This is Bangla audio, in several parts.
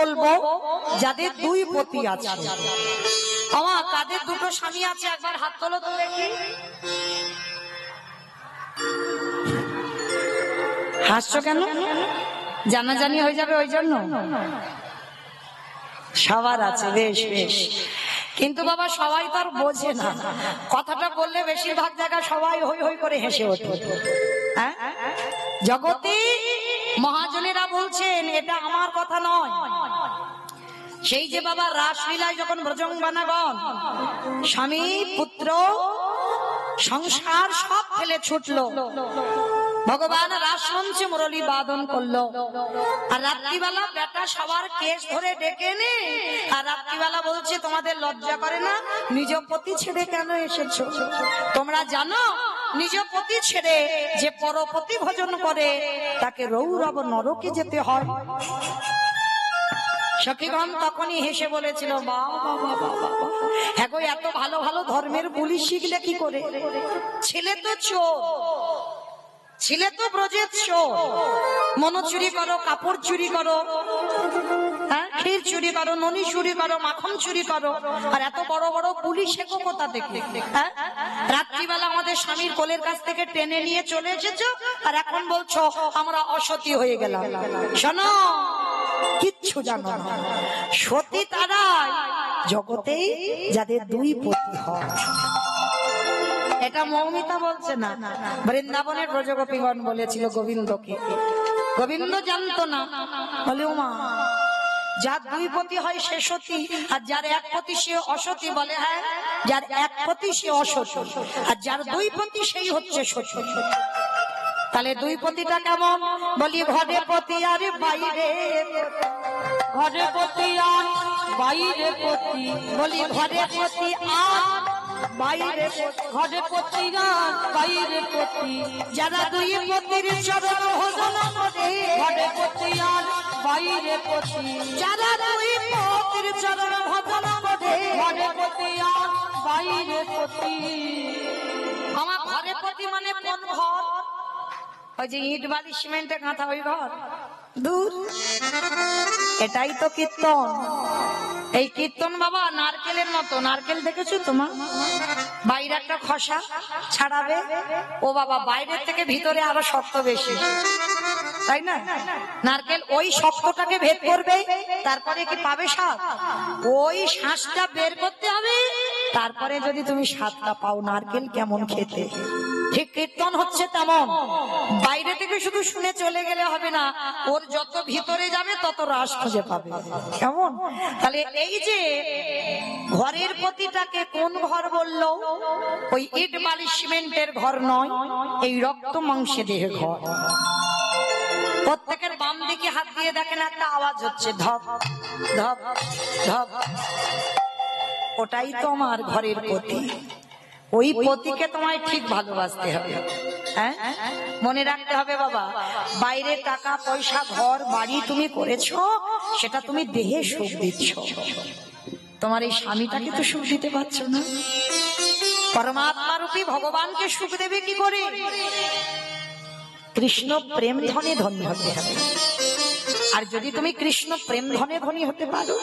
বলবো যাদের দুই পতি আছে। আমার কাদের দুটো স্বামী আছে একবার হাত তোলো তো দেখি। হাসছো কেন? জানাজানি হয়ে যাবে ওই জন্য? সবার আছে, বেশ বেশ। কিন্তু বাবা সবাই তো আর বোঝে না, কথাটা বললে বেশিরভাগ জায়গায় সবাই হই হই করে হেসে ওঠে। হ্যাঁ, জগতে মহাজনেরা বলছেন এটা আমার কথা নয়। সেই যে বাবা রাসলীলায় যখন ব্রজঙ্গনাগণ স্বামী পুত্র সংসার সব ফেলে ছুটলো, ভগবান রাসমঞ্চে মুরলী বাদন করলো, আর রাত্রিবেলা বেটা সবার কেস ধরে ডেকে নে, আর রাত্রিবেলা বলছে তোমাদের লজ্জা করে না? নিজ পতি ছেড়ে কেন এসেছো? তোমরা জানো নিজ পতি ছেড়ে যে পরপতি ভজন করে তাকে রৌরব নরকে যেতে হয়। সখীগণ তখনই হেসে বলেছিল, বাবা বাবা বাবা, হ্যাঁ গো, এত ভালো ভালো ধর্মের বুলি শিখলে কি করে? ছেলে তো চোর, ছেলে তো ব্রজের চোর, মন চুরি করো, কাপড় চুরি করো, হ্যাঁ ক্ষীর চুরি করো, ননি চুরি করো, মাখন চুরি করো, আর এত বড় বড় পুলিশ শেখো কোথা থেকে? হ্যাঁ, রাত্রিবেলা আমাদের স্বামীর কোলের কাছ থেকে টেনে নিয়ে চলে এসেছো, আর এখন বলছো আমরা অসতী হয়ে গেলাম। শোনো, কিচ্ছু জানো না, সতী তারাই জগতে যাদের দুই পতি হয়। এটা মৌমিতা বলছে না, বৃন্দাবনের ব্রজগোপীগণ বলেছিল গোবিন্দকে। গোবিন্দ জানতো না, বলে উমা যার দুই পতি হয় সে সতী, আর যার এক পতি সে অসতী। বলে হ্যাঁ, যার এক পতি সে অসতী, আর যার দুই পতি সেই হচ্ছে সতী। তাহলে দুই পতিটা কেমন? বলি ঘরে পতি আর বাইরে, ঘরে পতি আর বাইরে পতি, বলি ঘরে পতি আর বাইরে, ঘরে পতি আর বাইরে পতি, যারা দুই পতির চরণ ভজন করে, ঘরে পতি আর বাইরে পতি, যারা দুই পতির চরণ ভজন করে, ঘরে পতি আর বাইরে পতি। আমার ঘরে পতি মানে কোন ঘর? ওই যে ইট বালি সিমেন্টে কাঁথা ওই ঘর? দূর, এটাই তো কীর্তন। এই কীর্তন বাবা নারকেলের মতো। নারকেল দেখেছো তোমার? বাইরে একটা খসা ছাড়াবে, ও বাবা বাইরের থেকে ভিতরে আরো শক্ত বেশি, তাই না? নারকেল ওই শক্তটাকে ভেদ করবে, তারপরে কি পাবে স্বাদ? ওই শ্বাসটা বের করতে হবে, তারপরে যদি তুমি স্বাদটা পাও নারকেল কেমন খেতে। ঠিক কীর্তন হচ্ছে তেমন, বাইরে থেকে শুধু শুনে চলে গেলে হবে না, ওর যত ভিতরে যাবে তত রাস খুঁজে পাবে। কেমন? তাহলে এই যে ঘরের পতিটাকে কোন ঘর বললো? ওই ইট বালি সিমেন্টের ঘর নয়, এই রক্ত মাংসে দেহে ঘর। প্রত্যেকের বাম দিকে হাত দিয়ে দেখেন একটা আওয়াজ হচ্ছে, ধপ ধপ ধপ। ওটাই তো আমার ঘরের পতি। ওই পতিকে তোমায় ঠিক ভালোবাসতে হবে। হ্যাঁ, মনে রাখতে হবে বাবা, বাইরে টাকা পয়সা ঘর বাড়ি তুমি করেছো, সেটা তুমি দেহে সুখ দিচ্ছ, তোমার এই স্বামীটাকে তো সুখ দিতে পারছো না। পরমাত্মা রূপী ভগবানকে সুখ দেবে কি করে? কৃষ্ণ প্রেম ধনে ধনী হতে হবে। আর যদি তুমি কৃষ্ণ প্রেম ধনে ধনী হতে পারো,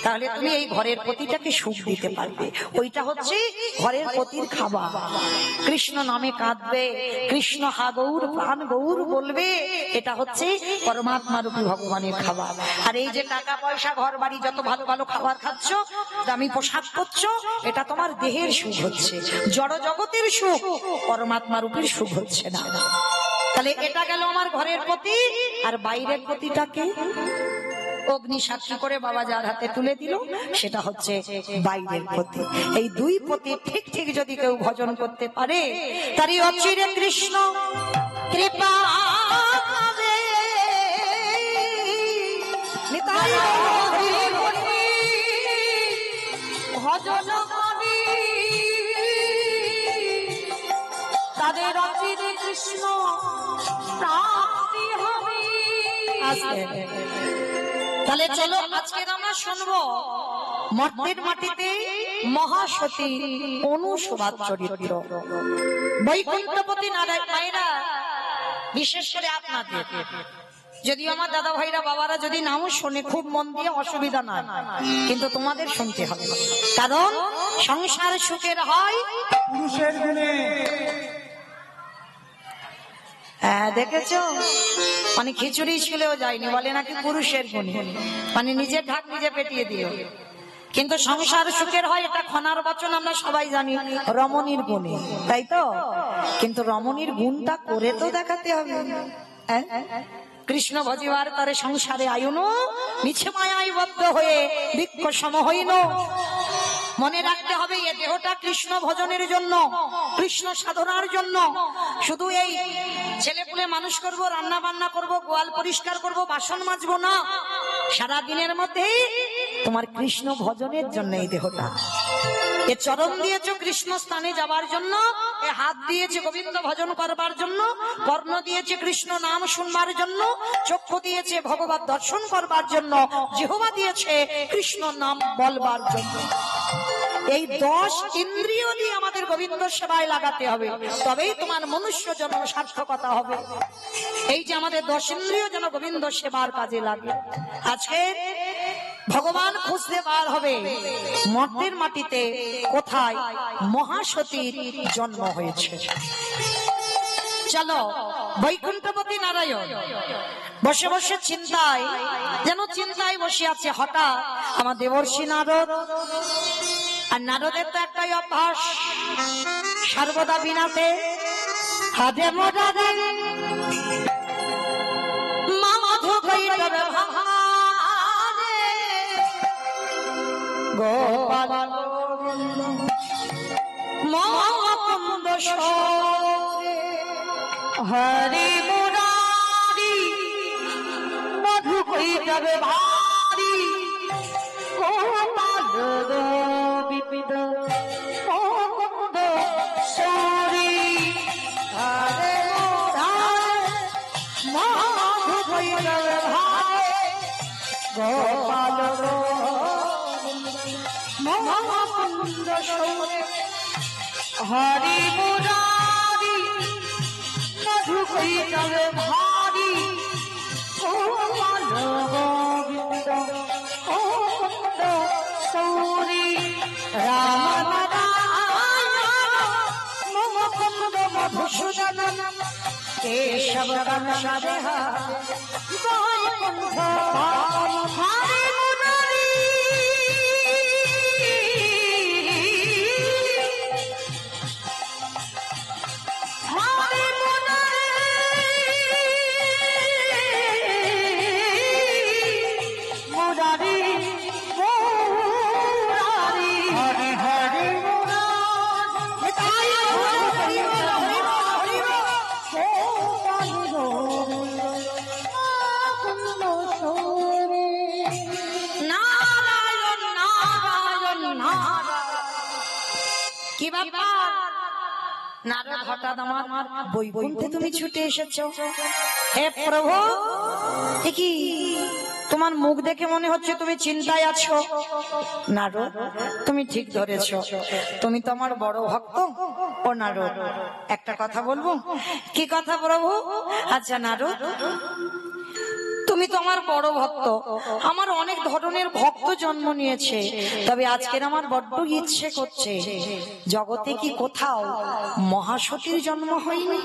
তাহলে তুমি এই ঘরের পতিটাকে সুখ দিতে পারবে। ওইটা হচ্ছে ঘরের পতির খাবার। কৃষ্ণ নামে কাঁদবে, কৃষ্ণ হা গৌর প্রাণ গৌর বলবে, এটা হচ্ছে পরমাত্মা রূপী ভগবানের খাবার। আর এই যে টাকা পয়সা ঘর বাড়ি যত ভালো ভালো খাবার খাচ্ছ, দামি পোশাক করছো, এটা তোমার দেহের সুখ হচ্ছে, জড় জগতের সুখ, পরমাত্মা রূপীর সুখ হচ্ছে না। তাহলে এটা গেল আমার ঘরের পতি। আর বাইরের পতিটাকে অগ্নি সাক্ষী করে বাবা যার হাতে তুলে দিল, সেটা হচ্ছে বাইরের পতি। এই দুই পতি ঠিক ঠিক যদি কেউ ভজন করতে পারে, তারই অচিরে কৃষ্ণ কৃপা পাবে। ভজন করি তাদের অচিরে কৃষ্ণ প্রাপ্তি হবে। তাহলে চলো আজকে আমরা শুনবো মর্তের মাটিতে মহাসতী অনুসুবাদ চরিত্র। বৈকুণ্ঠপতি নারায়ণ মায়েরা, বিশেষ করে আপনাদের যদিও আমার দাদা ভাইরা বাবারা যদি নাও শোনে খুব মন দিয়ে, অসুবিধা নাই, কিন্তু তোমাদের শুনতে হবে, কারণ সংসার সুখের হয় পুরুষের গুণে। হ্যাঁ দেখেছো, মানে খিচুড়ি ছিলেও যায়নি, বলে নাকি পুরুষের গুণে, মানে নিজের ঢাক নিজে পেটিয়ে দিও। কিন্তু সংসার সুখের হয়, এটা খনার বচন আমরা সবাই জানি, রমণীর গুণে, তাই তো? কিন্তু রমণীর গুণটা করে তো দেখাতে হবে। কৃষ্ণ ভজিবার তারে সংসারে আয়ুন, মিছে মায়ায় বদ্ধ হয়ে বৃক্ষ সম হইন। মনে রাখতে হবে এ দেহটা কৃষ্ণ ভজনের জন্য, কৃষ্ণ সাধনার জন্য। শুধু এই ছেলেপুলে মানুষ করব, রান্না বান্না করব, গোয়াল পরিষ্কার করব, বাসন মাজবো না, সারা দিনের মধ্যে তোমার কৃষ্ণ ভজনের জন্য এই দেহটা। এ চরণ দিয়েছো কৃষ্ণ স্থানে যাবার জন্য, এ হাত দিয়েছে গোবিন্দ ভজন করবার জন্য, কর্ণ দিয়েছে কৃষ্ণ নাম শুনবার জন্য, চক্ষু দিয়েছে ভগবত দর্শন করবার জন্য, জিহ্বা দিয়েছে কৃষ্ণ নাম বলবার জন্য। এই 10 ইন্দ্রিয় দিয়ে আমাদের গোবিন্দ সেবায় লাগাতে হবে, তবেই তোমার মনুষ্য জন্ম সার্থকতা হবে। এই যে আমাদের 10 ইন্দ্রিয় যেন গোবিন্দ সেবার কাজে লাগে। আজকে ভগবান খুঁজতে বার হবে মর্তের মাটিতে কোথায় মহাসতীর জন্ম হয়েছে। চলো বৈকুণ্ঠপতি নারায়ণ বসে বসে চিন্তায়, যেন চিন্তায় বসে আছে। হঠাৎ আমার দেবর্ষি নারদ, আর নারদের তো একটাই অভ্যাস, সর্বদা বিনাতে হাতে মোটাতে মাধু কইরবে ভারে গোপাল মুকুন্দ সরে হরি মুরারি মধু কইরবে ভারি গোপাল বিপিত মুকুন্দ সরে হরি মুরারি মধু কইরবে ভারি গোপাল মুকুন্দ সরে হরি মুরারি মধু কইরবে ভারি গোপাল গোবিন্দ মুকুন্দ সরে রাম নারায়ণ মুকুন্দ মধুসূদন কেশব কামসাদেহা বৈকুণ্ঠ হরি মুরারি হরি মুরারি মুরারি হরি হরি মুরারি তাই হরি হরি হরি নারায়ণ নারায়ণ নারায়ণ। কি ব্যাপার নারদ, হঠাৎ আমার বৈকুণ্ঠে তুমি ছুটে এসেছো? হে প্রভু, কি তোমার মুখ দেখে মনে হচ্ছে তুমি চিন্তায় আছো। নারদ, তুমি ঠিক ধরেছো, তুমি তো আমার বড় ভক্ত। ও নারদ, একটা কথা বলবো। কি কথা প্রভু? আচ্ছা নারদ, তুমি তো আমার বড় ভক্ত, আমার অনেক ধরনের ভক্ত জন্ম নিয়েছে, তবে আজকের আমার বড্ড ইচ্ছে করছে, জগতে কি কোথাও মহাসতীর জন্ম হয়নি?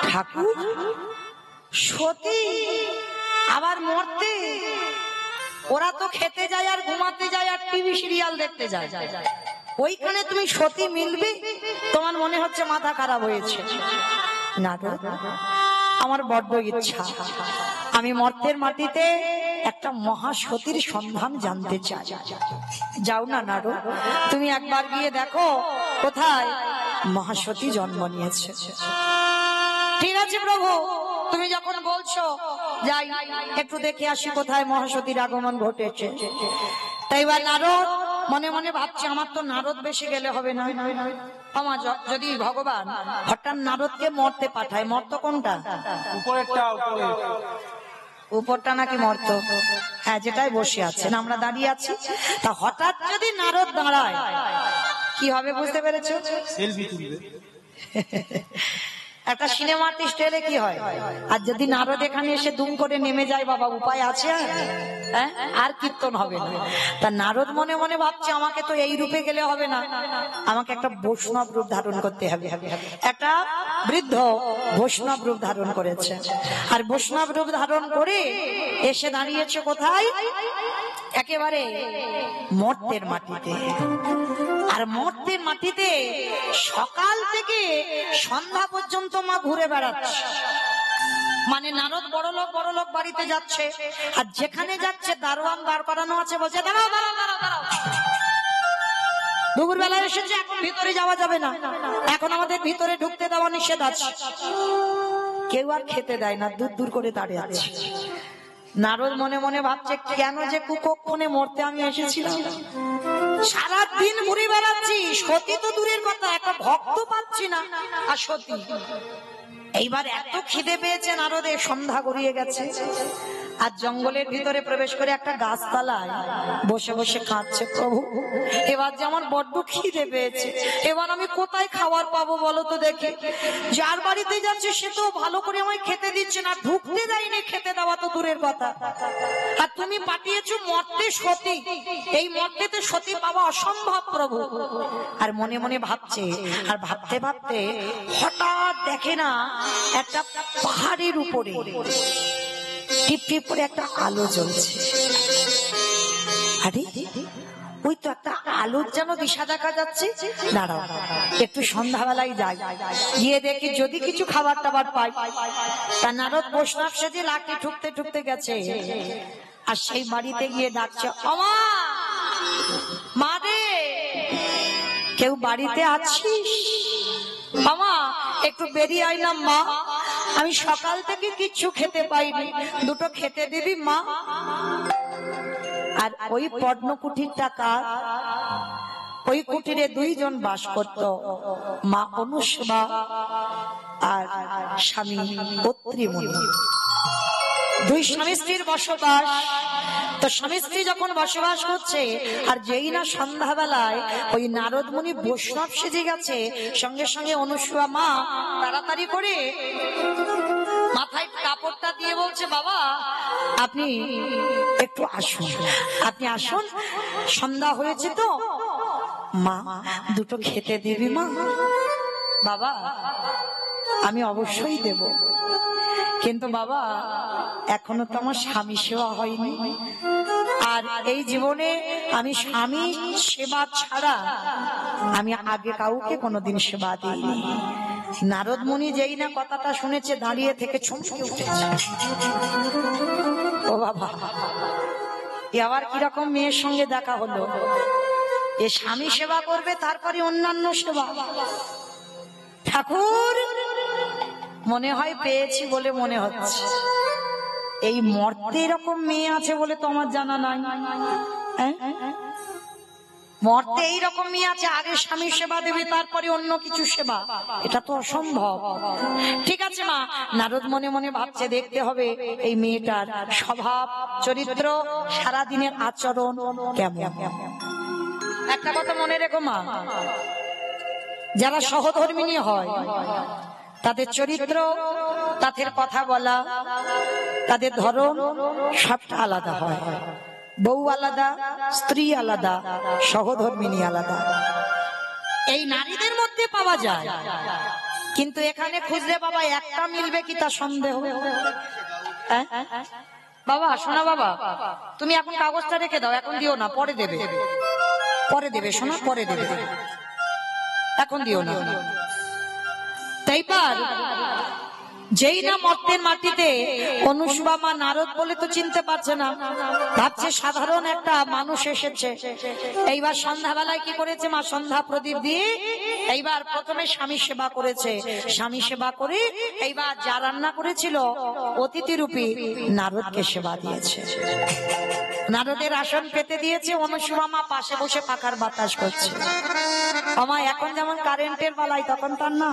ঠাকুর, সতী আবার মরতে? ওরা তো খেতে যায় আর ঘুমাতে যায় আর টিভি সিরিয়াল দেখতে যায়, ওইখানে তুমি সতী মিলবে? তোমার মনে হচ্ছে মাথা খারাপ হয়েছে। না, আমার বড্ড ইচ্ছা, আমি মর্তের মাটিতে একটা মহাসতীর সন্ধান জানতে চাই। যাও না নারদ, তুমি একবার গিয়ে দেখো কোথায় মহাসতী জন্ম নিয়েছে। ঠিক আছে প্রভু, তুমি যখন বলছো যাই, একটু দেখে আসি কোথায় মহাসতীর আগমন ঘটেছে। তাই বা নারদ মনে মনে ভাবছে, আমার তো নারদ বেশি গেলে হবে না। আমার যদি ভগবান হঠাৎ নারদকে মরতে পাঠায়, মর্ত কোনটা? উপরেরটা, উপরটা নাকি মর্ত? হ্যাঁ, যেটাই বসে আছেন, আমরা দাঁড়িয়ে আছি। তা হঠাৎ যদি নারদ দাঁড়ায় কি হবে বুঝতে পেরেছো? সেলফি তুলবে। একটা সিনেমা আর্টিস্ট এলে কি হয়, আর যদি নারদ এখানে এসে দুম করে নেমে যায়, বাবা উপায় আছে? হ্যাঁ, আর কীর্তন হবে না। তা নারদ মনে মনে ভাবছে আমাকে তো এই রূপে গেলে হবে না, আমাকে একটা বৈষ্ণব রূপ ধারণ করতে হবে। একটা বৃদ্ধ বৈষ্ণব রূপ ধারণ করেছে, আর বৈষ্ণব রূপ ধারণ করে এসে দাঁড়িয়েছে কোথায়? একেবারে মর্তের মাটিতে। আর মর্তের মাটিতে সকাল থেকে সন্ধ্যা পর্যন্ত মা ঘুরে বেড়াচ্ছে। মানে নারদ বড় লোক বাড়িতে যাচ্ছে, আর যেখানে যাচ্ছে দারোয়ান দাঁড় করানো আছে, বলছে দাঁড়াও দাঁড়াও দাঁড়াও দাঁড়াও, দুপুর বেলা এসেছে, এখন ভিতরে যাওয়া যাবে না, এখন আমাদের ভিতরে ঢুকতে দেওয়া নিষেধ আছে। কেউ আর খেতে দেয় না, দূর দূর করে দাঁড়িয়ে আছে। নারদ মনে মনে ভাবছে কেন যে কুকক্ষণে মরতে আমি এসেছিলাম, সারাদিন ঘুরে বেড়াচ্ছি, সতী তো দূরের কথা, একটা ভক্ত পাচ্ছি না। আর সতী এইবার এত খিদে পেয়েছে নারদের, সন্ধ্যা গড়িয়ে গেছে, আর জঙ্গলের ভিতরে প্রবেশ করে একটা গাছতলায় বসে বসে কাঁদছে, প্রভু এবার যে আমার বড্ড খিদে পেয়েছে, এবার আমি কোথায় খাবার পাবো বলো তো দেখি। যার বাড়িতে যাচ্ছে সে তো ভালো করে আমায় খেতে দিচ্ছে না, ঢুকতে দেয়নি, খেতে দেওয়া তো দূরের কথা, আর তুমি পাঠিয়েছো মর্তে সতী, এই মর্তেতে সতী পাওয়া অসম্ভব প্রভু। আর মনে মনে ভাবছে, আর ভাবতে ভাবতে হঠাৎ দেখে না একটা পাহাড়ের উপরে টিপ টিপ করে একটা আলো জ্বলছে। আরে ওই তো একটা আলোর যেন দিশা দেখা যাচ্ছে, দাঁড়াও একটু সন্ধ্যাবেলায় যাই, গিয়ে দেখি যদি কিছু খাবার টাবার পাই। তা নারদ বৈষ্ণব সেজে লাঠি ঠুকতে ঠুকতে গেছে, আর সেই বাড়িতে গিয়ে ডাকছে, অমা মা রে, কেউ বাড়িতে আছিস? মামা একটু বেরিয়ে আইলাম মা, আমি সকাল থেকে কিচ্ছু খেতে পাইনি, দুটো খেতে দিবি মা? আর ওই পদ্মকুটির টাকা, ওই কুটিরে দুইজন বাস করত, মা অনুসভা আর স্বামী অত্রিমুনি। দুই স্বামী স্ত্রীর বসবাস। তো স্বামী স্ত্রী যখন বসবাস করছে, আর যেই না সন্ধ্যাবেলায় ওই নারদ মুনি বৈষ্ণব সেজে গেছে, সঙ্গে সঙ্গে অনুসূয়া মা তাড়াতাড়ি করে মাথায় কাপড়টা দিয়ে বলছে, বাবা আপনি একটু আসুন, আপনি আসুন, সন্ধ্যা হয়েছে তো, মা দুটো খেতে দিবি মা? বাবা আমি অবশ্যই দেব, কিন্তু বাবা এখনো তো আমার স্বামী সেবা হয়নি, আর এই জীবনে আমি স্বামী সেবা ছাড়া আমি আগে কাউকে কোনোদিন সেবা দিইনি। নারদ মুনি যেই না কথাটা শুনেছে, দাঁড়িয়ে থেকে চমকে উঠেছে, ও বাবা এ আবার কিরকম মেয়ের সঙ্গে দেখা হলো, এ স্বামী সেবা করবে তারপরে অন্যান্য সেবা। ঠাকুর মনে হয় পেয়েছি বলে মনে হচ্ছে, এই মর্তে এরকম মেয়ে আছে বলে তো আমার জানা নাই। মর্তে এইরকম মেয়ে আছে, আগে স্বামী সেবা দেবে তারপরে অন্য কিছু সেবা, এটা তো অসম্ভব। ঠিক আছে মা, নারদ মনে মনে ভাবছে দেখতে হবে এই মেয়েটার স্বভাব চরিত্র, সারাদিনের আচরণ কেমন। একটা কথা মনে রেখো মা, যারা সহধর্মিণী হয় তাদের চরিত্র, তাদের কথা বলা, তাদের ধরন সবটা আলাদা হয়। বউ আলাদা, স্ত্রী আলাদা, সহধর্মিণী আলাদা, এই নারীদের মধ্যে পাওয়া যায়, কিন্তু এখানে খুঁজলে বাবা একটা মিলবে কি তা সন্দেহ। বাবা শোনা, বাবা তুমি এখন কাগজটা রেখে দাও, এখন দিও না, পরে দেবে, পরে দেবে শোনা, পরে দেবে, এখন দিও না। তাই পার যেই না মর্তের মাটিতে অনুসূয়া মা নারদ বলে তো চিনতে পারছে না, ভাবছে সাধারণ একটা মানুষ এসেছে। এইবার সন্ধ্যাবেলায় কি করেছে মা, সন্ধ্যা প্রদীপ দিয়ে এইবার প্রথমে স্বামী সেবা করেছে, স্বামী সেবা করে এইবার যা রান্না করেছিল অতিথি রূপী নারদকে সেবা দিয়েছে, নারদের আসন পেতে দিয়েছে, অনুসূয়া মা পাশে বসে পাখার বাতাস করছে। আমা এখন যেমন কারেন্টের বেলায়, তখন তার না,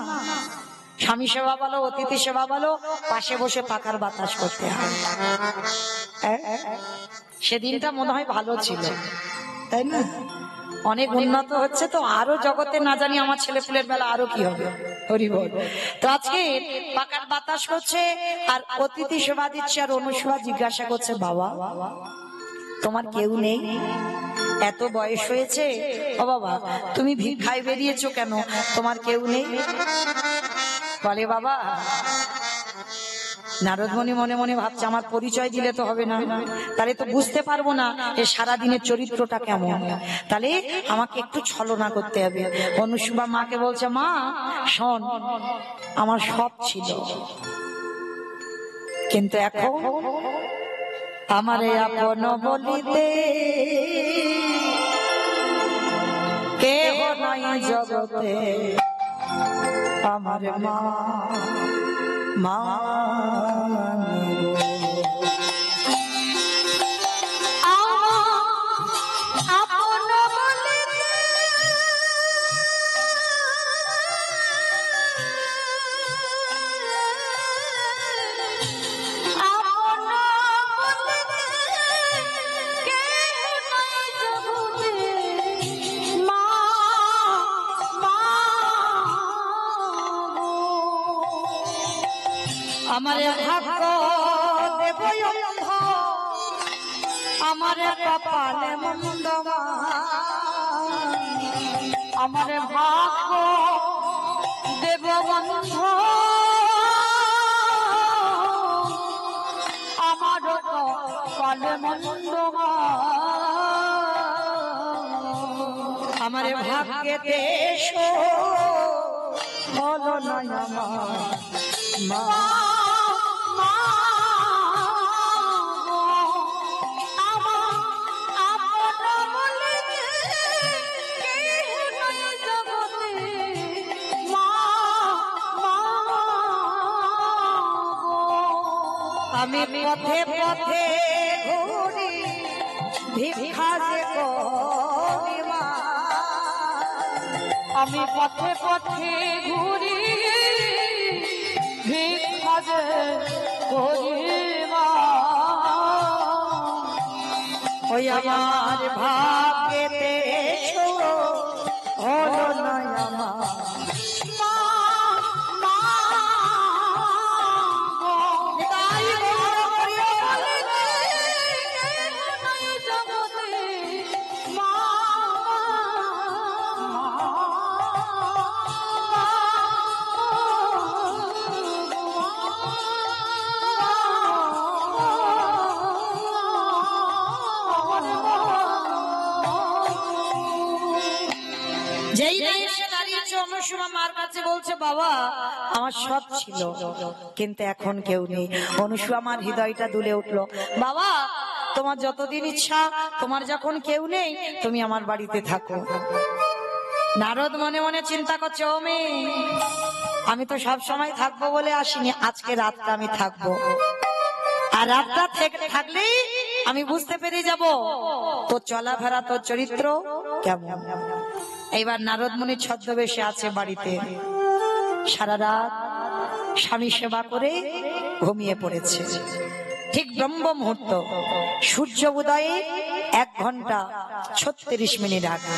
স্বামী সেবা বলো অতিথি সেবা বলো, পাশে বসে পাখার বাতাস করতে হয়। সেদিনটা মনে হয় ভালো ছিল, তাই না? অনেক উন্নত হচ্ছে তো, আরো জগতে না জানি আমার ছেলে পুলের বেলা আরো কি হবে। হরি বল। তো আজকে পাকার বাতাস করছে আর অতিথি সেবা দিচ্ছে, আর অনুসভা জিজ্ঞাসা করছে, বাবা তোমার কেউ নেই, এত বয়স হয়েছে, ও বাবা তুমি ভিক্ষায় বেরিয়েছো কেন, তোমার কেউ নেই? বলে বাবা, নারদমণি মনে মনে ভাবছে আমার পরিচয় দিলে তো হবে না, তাহলে তো বুঝতে পারবো না এ সারাদিনের চরিত্রটা কেমন, তাহলে আমাকে একটু ছলনা করতে হবে। অনুসুবা মাকে বলছে, মা শোন, আমার সব ছিল, কিন্তু এখন আমারে আপন বলিতে কেহ নাই জগতে, আমার মা মা আমারে ভাগ্য দেব অন্ধ, আমারে কপালে মন্দমা, আমারে ভাগ্য দেব অন্ধ, আমার কপালে মন্দমা, আমারে ভাগ্যেতে এসো বলো না আমার মা। আমি পথে পথে ঘুরি ভিক্ষা যে করি মা, আমি পথে পথে ঘুরি ভিক্ষা যে করি মা, ওই আমার ভাগ্যেতে এসো হলো না আমার যেই না এসে দাঁড়িয়েছে অনুসুমা মার কাছে বলছে, বাবা আমার সব ছিল, কিন্তু এখন কেউ নেই। অনুসুমা মার হৃদয়টা দুলে উঠলো, বাবা তোমার যতদিন ইচ্ছা, তোমার যখন কেউ নেই তুমি আমার বাড়িতে থাকো। নারদ মনে মনে চিন্তা করছে, ও মেয়ে, আমি তো সব সময় থাকবো বলে আসিনি, আজকে রাতটা আমি থাকবো, আর রাতটা থাকলেই আমি বুঝতে পেরে যাব তোর চলাফেরা, তোর চরিত্র কেমন। এইবার নারদ মুনি ছদ্মবেশে আছে বাড়িতে, সারা রাত স্বামী সেবা করে ঘুমিয়ে পড়েছে। ঠিক ব্রহ্ম মুহূর্ত, সূর্য উদয়ে 1 ঘন্টা 36 মিনিট আগে